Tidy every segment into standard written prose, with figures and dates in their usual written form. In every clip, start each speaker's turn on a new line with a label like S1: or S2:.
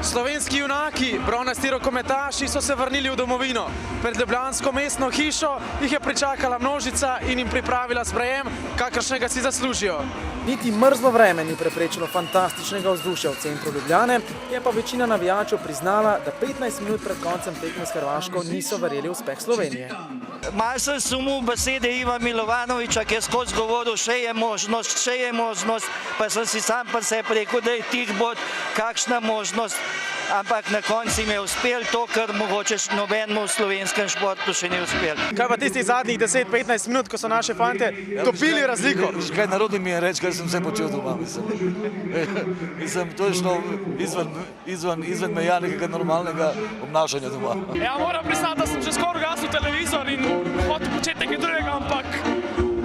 S1: Slovenski junaki, bronasti rokometaši so se vrnili v domovino. Pred ljubljansko mestno hišo jih je pričakala množica in jim pripravila sprejem, kakršnega si zaslužijo. Niti mrzlo vreme ni preprečilo fantastičnega vzdušja v centru Ljubljane, je pa večina navijačev priznala, da 15 minut pred koncem tekme s Hrvaško niso verjeli v uspeh Slovenije.
S2: Malo sem sumil besede Iva Milovanoviča, ki je skozi govoril, še je možnost, pa sem si sam pa sebi rekel, da je tih bod kakšna možnost, ampak na koncu jim je uspel to, kar mogoče nobenemu v slovenskem športu še ni uspel.
S1: Kaj pa tistih zadnjih 10-15 minut, ko so naše fante topili razliko?
S3: Kaj narodno mi je reči, kaj sem se počel doma, mislim, to je šlo izven meja nekega normalnega obnašanja doma.
S4: Ja, moram priznati, da sem že skoraj ugasnil televizor in hotel početi nekaj drugega, ampak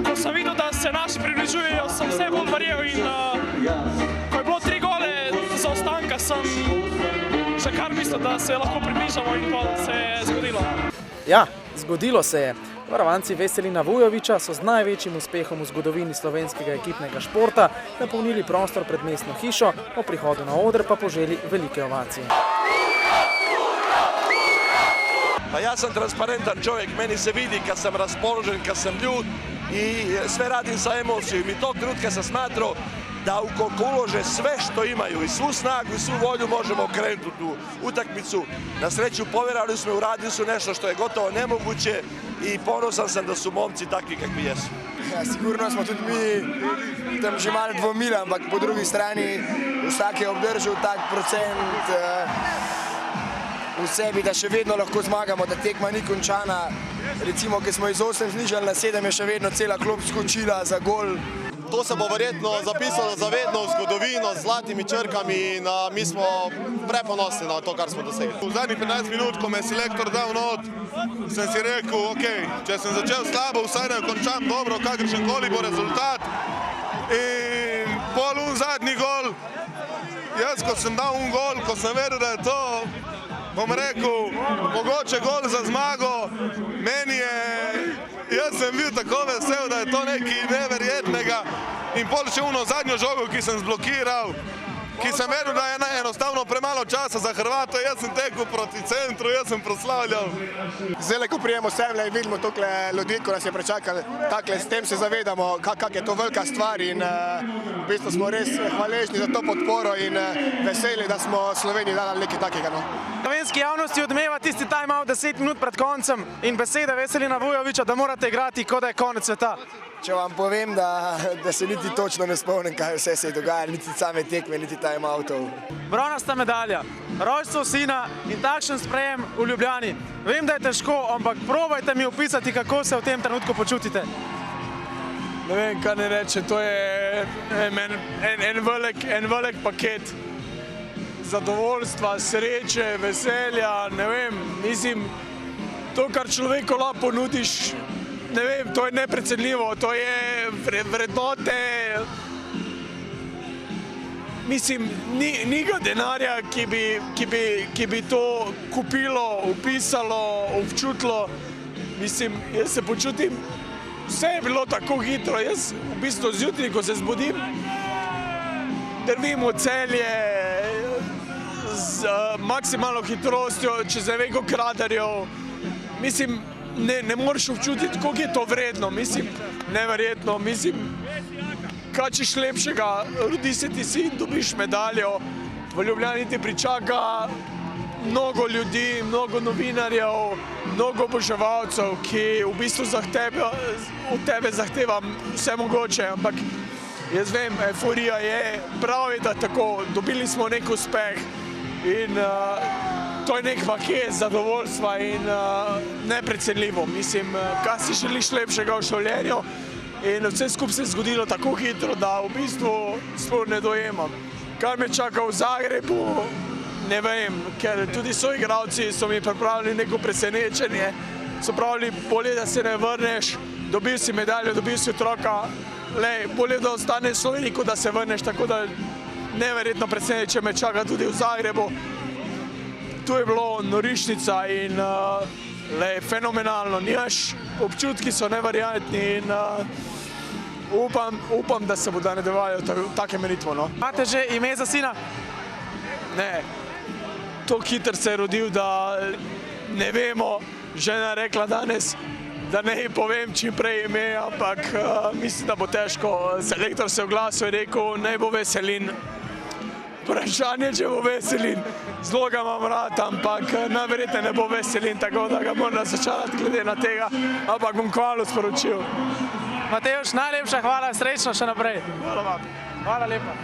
S4: ko sem videl, da se naši približujejo, sem vse bolj verjel in ko je bilo 3 gole zaostanka, sem še kar mislil, da se lahko približamo in pa se je zgodilo.
S1: Ja, zgodilo se je. Varovanci Veselina Vujovića so z največjim uspehom v zgodovini slovenskega ekipnega športa napolnili prostor pred mestno hišo, o prihodu na oder pa poželi velike ovacije.
S5: Pa ja sam transparentan čovjek, meni se vidi kad sam raspoložen, kad sam ljud i sve radim sa emocijom i tog trenutka sam smatrao da ukoliko ulože sve što imaju i svu snagu i svu volju možemo krenuti u tu utakmicu. Na sreću povjerovali smo, uradili su nešto što je gotovo nemoguće i ponosan sam da su momci takvi kakvi jesu.
S6: Ja, sigurno smo tudi mi tam že malo dvomili, ampak po drugi strani vsak je obdržal tak procent v sebi, da še vedno lahko zmagamo, da tekma ni končana. Recimo, ki smo iz 8 znižali na 7, je še vedno cela klop skočila za gol.
S7: To se bo verjetno zapisalo zavedno v zgodovino z zlatimi črkami in mi smo preponosni na to, kar smo dosegli.
S8: V zadnjih 15 minut, ko me je selektor dal not, sem si rekel, ok, če sem začel slabo, vsaj da končam dobro, kakršen koli bo rezultat. In pol zadnji gol, jaz ko sem dal gol, ko sem vedel, da je to, bom rekel, mogoče gol za zmago, meni je, jaz sem bil tako vesel, da je to nekaj neverjetnega in pol še zadnjo žogo, ki sem zblokiral, ki sem vedel, da je enostavno premalo časa za Hrvate, jaz sem tekel proti centru, jaz sem proslavljal.
S6: Zdaj, ko prijemo semle in vidimo tukaj ljudi, ko nas je prečakali, takle s tem se zavedamo, kak je to velika stvar in v bistvu smo res hvaležni za to podporo in veseli, da smo Sloveniji dali nekaj takega.
S1: Slovenski javnosti odmeva tisti time-out 10 minut pred koncem in besede Veselina Vujovića, da morate igrati, kot da je konec sveta.
S6: Če vam povem, da se niti točno ne spomnim, kaj vse se je dogajalo, niti same tekme, niti time-outov.
S1: Bronasta medalja, rojstvo sina in takšen sprejem v Ljubljani. Vem, da je težko, ampak probajte mi opisati, kako se v tem trenutku počutite.
S9: Ne vem, kaj ne reče, to je en velik paket zadovoljstva, sreče, veselja, ne vem, mislim, to, kar človeku lahko ponudiš, ne vem, to je neprecenljivo, to je vrednote, mislim, ni ga denarja, ki bi to kupilo, upisalo, občutilo, mislim, jaz se počutim, vse je bilo tako hitro, jaz v bistvu zjutraj, ko se zbudim, drvim v Celje z maksimalno hitrostjo, čez veliko kraterjev, mislim, ne moreš občutiti, koliko je to vredno, mislim, neverjetno, mislim, kaj češ lepšega, rodi se ti sin, dobiš medaljo, v Ljubljani ti pričaka mnogo ljudi, mnogo novinarjev, mnogo oboževalcev, ki v bistvu od tebe zahteva vse mogoče, ampak jaz vem, euforija je, prav je, da tako, dobili smo nek uspeh in to je nek paket zadovoljstva in neprecenljivo. Mislim, kaj si želiš lepšega v življenju in vse skupaj se je zgodilo tako hitro, da v bistvu sploh ne dojemam. Kaj me čaka v Zagrebu, ne vem, ker tudi soigralci so mi pripravili neko presenečenje, so pravili, bolje, da se ne vrneš, dobil si medaljo, dobil si otroka, bolje, da ostaneš v Sloveniji, kot da se vrneš, tako da neverjetno presenečenje me čaka tudi v Zagrebu. Tu je bilo norišnica in fenomenalno, nimaš, občutki so neverjetni in upam, da se bo da nadaljevalo take meritve. Imate že ime za sina? Ne. tako hitro se je rodil, da ne vemo. Žena je rekla danes, da ne povem čim prej ime, ampak mislim, da bo težko. Selektor se je oglasil in rekel, naj bo Veselin. Vprašanje, če bo Veselin. Zelo ga imam rad, ampak najverjetneje ne bo Veselin, tako da ga moram razočarati glede na tega, ampak bom kmalu sporočil.
S1: Matevž, najlepša hvala, srečno še naprej.
S9: Hvala vam.
S1: Hvala lepa.